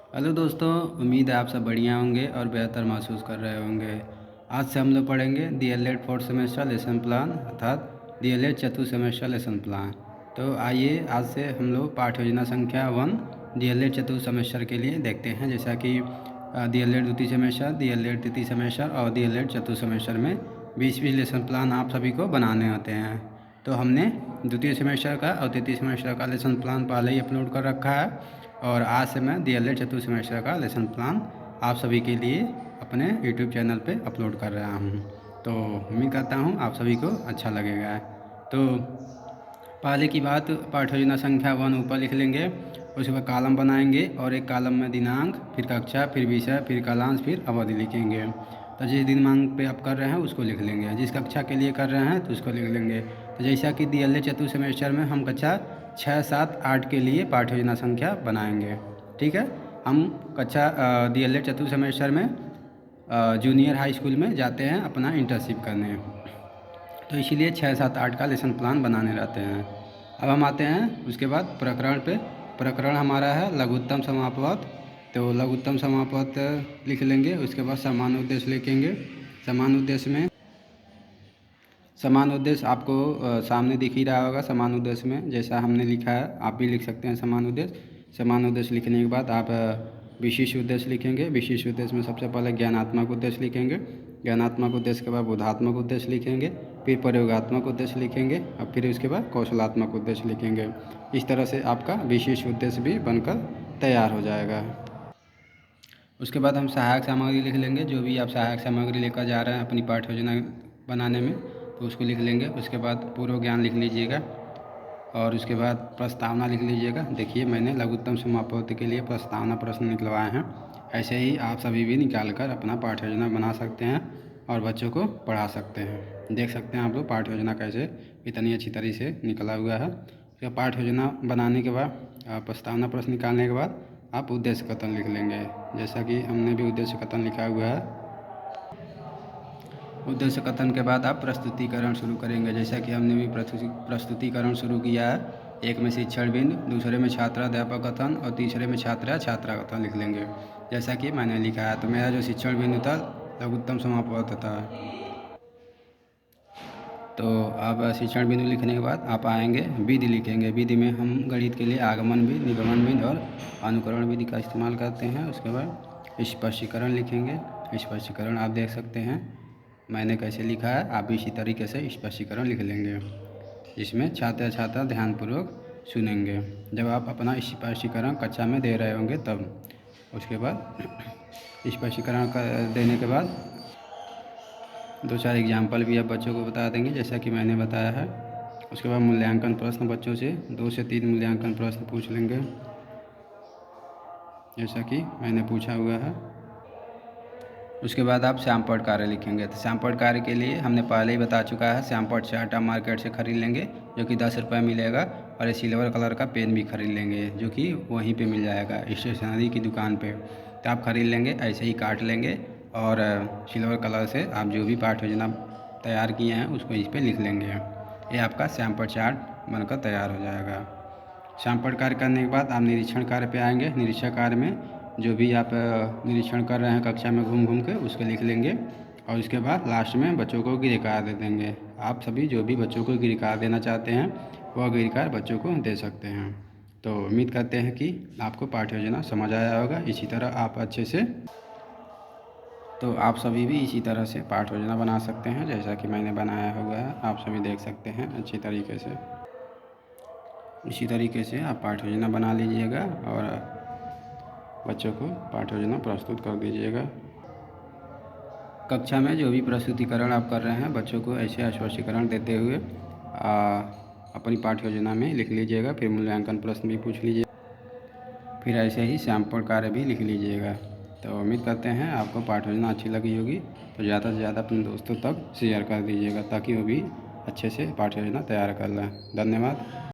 Hello दोस्तों, उम्मीद है आप सब बढ़िया होंगे और बेहतर महसूस कर रहे होंगे। आज से हम लोग पढ़ेंगे DElEd fourth semester lesson plan अर्थात डीएलएड चतुर्थ सेमेस्टर लेसन प्लान। तो आइए आज से हम लोग पाठ्य योजना संख्या 1 डीएलएड चतुर्थ सेमेस्टर के लिए देखते हैं। जैसा कि डीएलएड द्वितीय सेमेस्टर, डीएलएड तृतीय सेमेस्टर और डीएलएड चतुर्थ सेमेस्टर में 20-20 लेसन प्लान आप सभी को बनाने होते हैं। तो हमने द्वितीय सेमेस्टर का और तृतीय सेमेस्टर का लेसन प्लान पहले ही अपलोड कर रखा है और आज से मैं डीएलएड चतुर्थ सेमेस्टर का लेसन प्लान आप सभी के लिए अपने यूट्यूब चैनल पे अपलोड कर रहा हूँ। तो उम्मीद करता हूँ आप सभी को अच्छा लगेगा। तो पहले की बात, पाठ्य योजना संख्या 1 ऊपर लिख लेंगे। उसके बाद कॉलम बनाएंगे और एक कॉलम में दिनांक, फिर कक्षा, फिर विषय, फिर कालांश, फिर अवधि लिखेंगे। तो जिस दिनांक पे आप कर रहे हैं उसको लिख लेंगे, जिस कक्षा के लिए कर रहे हैं तो उसको लिख लेंगे। तो जैसा कि डीएलएड चतुर्थ सेमेस्टर में हम कक्षा 6, 7, 8 के लिए पाठ्य योजना संख्या बनाएंगे। ठीक है, हम कक्षा डीएलएड चतुर्थ सेमेस्टर में जूनियर हाई स्कूल में जाते हैं अपना इंटर्नशिप करने। तो इसीलिए 6, 7, 8 का लेसन प्लान बनाने रहते हैं। अब हम आते हैं उसके बाद प्रकरण पे। प्रकरण हमारा है लघुत्तम समापवत। तो लघुत्तम समापवत लिख लेंगे। उसके बाद समान उद्देश्य लिखेंगे। समान उद्देश्य में समान उद्देश्य आपको सामने दिख ही रहा होगा। समान उद्देश्य में जैसा हमने लिखा है आप भी लिख सकते हैं समान उद्देश्य। समान उद्देश्य लिखने के बाद आप विशिष्ट उद्देश्य लिखेंगे। विशिष्ट उद्देश्य में सबसे पहले ज्ञानात्मक उद्देश्य लिखेंगे। ज्ञानात्मक उद्देश्य के बाद बोधात्मक उद्देश्य लिखेंगे, फिर प्रयोगात्मक उद्देश्य लिखेंगे और फिर उसके बाद कौशलात्मक उद्देश्य लिखेंगे। इस तरह से आपका विशिष्ट उद्देश्य भी बनकर तैयार हो जाएगा। उसके बाद हम सहायक सामग्री लिख लेंगे। जो भी आप सहायक सामग्री लेकर जा रहे हैं अपनी पाठ्य योजना बनाने में तो उसको लिख लेंगे। उसके बाद पूर्व ज्ञान लिख लीजिएगा और उसके बाद प्रस्तावना लिख लीजिएगा। देखिए मैंने लघुत्तम समापवत के लिए प्रस्तावना प्रश्न निकलवाए हैं। ऐसे ही आप सभी भी निकाल कर अपना पाठ्य योजना बना सकते हैं और बच्चों को पढ़ा सकते हैं। देख सकते हैं आप लोग पाठ्य योजना कैसे इतनी अच्छी तरीके से निकला हुआ है। फिर पाठ्य योजना बनाने के बाद प्रस्तावना प्रश्न निकालने के बाद आप उद्देश्य कथन लिख लेंगे। जैसा कि हमने भी उद्देश्य कथन लिखा हुआ है। उद्देश्य कथन के बाद आप प्रस्तुतिकरण शुरू करेंगे। जैसा कि हमने भी प्रस्तुतिकरण शुरू किया है। एक में शिक्षण बिंदु, दूसरे में छात्राध्यापक कथन और तीसरे में छात्रा छात्रा कथन लिख लेंगे जैसा कि मैंने लिखा है। तो मेरा जो शिक्षण बिंदु था लघुत्तम समापवत था। तो आप शिक्षण बिंदु लिखने के बाद आप आएंगे विधि लिखेंगे। विधि में हम गणित के लिए आगमन विधि, निगमन विधि और अनुकरण विधि का इस्तेमाल करते हैं। उसके बाद स्पष्टीकरण लिखेंगे। स्पष्टीकरण आप देख सकते हैं मैंने कैसे लिखा है, आप भी इसी तरीके से स्पष्टीकरण लिख लेंगे जिसमें छात्र छात्रा ध्यानपूर्वक सुनेंगे जब आप अपना स्पष्टीकरण कक्षा में दे रहे होंगे तब। उसके बाद स्पष्टीकरण देने के बाद 2-4 एग्जाम्पल भी आप बच्चों को बता देंगे जैसा कि मैंने बताया है। उसके बाद मूल्यांकन प्रश्न बच्चों से 2 से 3 मूल्यांकन प्रश्न पूछ लेंगे जैसा कि मैंने पूछा हुआ है। उसके बाद आप श्यामपट्ट कार्य लिखेंगे। तो श्यामपट्ट कार्य के लिए हमने पहले ही बता चुका है। श्यामपट्ट चार्ट आप मार्केट से ख़रीद लेंगे जो कि 10 रुपये मिलेगा और ये सिल्वर कलर का पेन भी ख़रीद लेंगे जो कि वहीं पे मिल जाएगा स्टेशनरी की दुकान पे। तो आप ख़रीद लेंगे, ऐसे ही काट लेंगे और सिल्वर कलर से आप जो भी पाठ्य योजना तैयार किए हैं उसको इस पर लिख लेंगे। ये आपका श्यामपट्ट चार्ट बनकर तैयार हो जाएगा। श्यामपट्ट कार्य करने के बाद आप निरीक्षण कार्य पे आएंगे। निरीक्षण कार्य में जो भी आप निरीक्षण कर रहे हैं कक्षा में घूम घूम के उसको लिख लेंगे और उसके बाद लास्ट में बच्चों को गृहकार्य दे देंगे। आप सभी जो भी बच्चों को गृहकार्य देना चाहते हैं वह गृहकार्य बच्चों को दे सकते हैं। तो उम्मीद करते हैं कि आपको पाठ्य योजना समझ आया होगा। इसी तरह आप अच्छे से तो आप सभी भी इसी तरह से पाठ्य योजना बना सकते हैं जैसा कि मैंने बनाया हुआ है। आप सभी देख सकते हैं अच्छी तरीके से। इसी तरीके से आप पाठ्य योजना बना लीजिएगा और बच्चों को पाठ्य योजना प्रस्तुत कर दीजिएगा। कक्षा में जो भी प्रस्तुतिकरण आप कर रहे हैं बच्चों को ऐसे स्पष्टीकरण देते हुए अपनी पाठ्य योजना में लिख लीजिएगा। फिर मूल्यांकन प्रश्न भी पूछ लीजिए, फिर ऐसे ही श्यामपट्ट कार्य भी लिख लीजिएगा। तो उम्मीद करते हैं आपको पाठ्य योजना अच्छी लगी होगी। तो ज़्यादा से ज़्यादा अपने दोस्तों तक शेयर कर दीजिएगा ताकि वो भी अच्छे से पाठ्य योजना तैयार कर लें। धन्यवाद।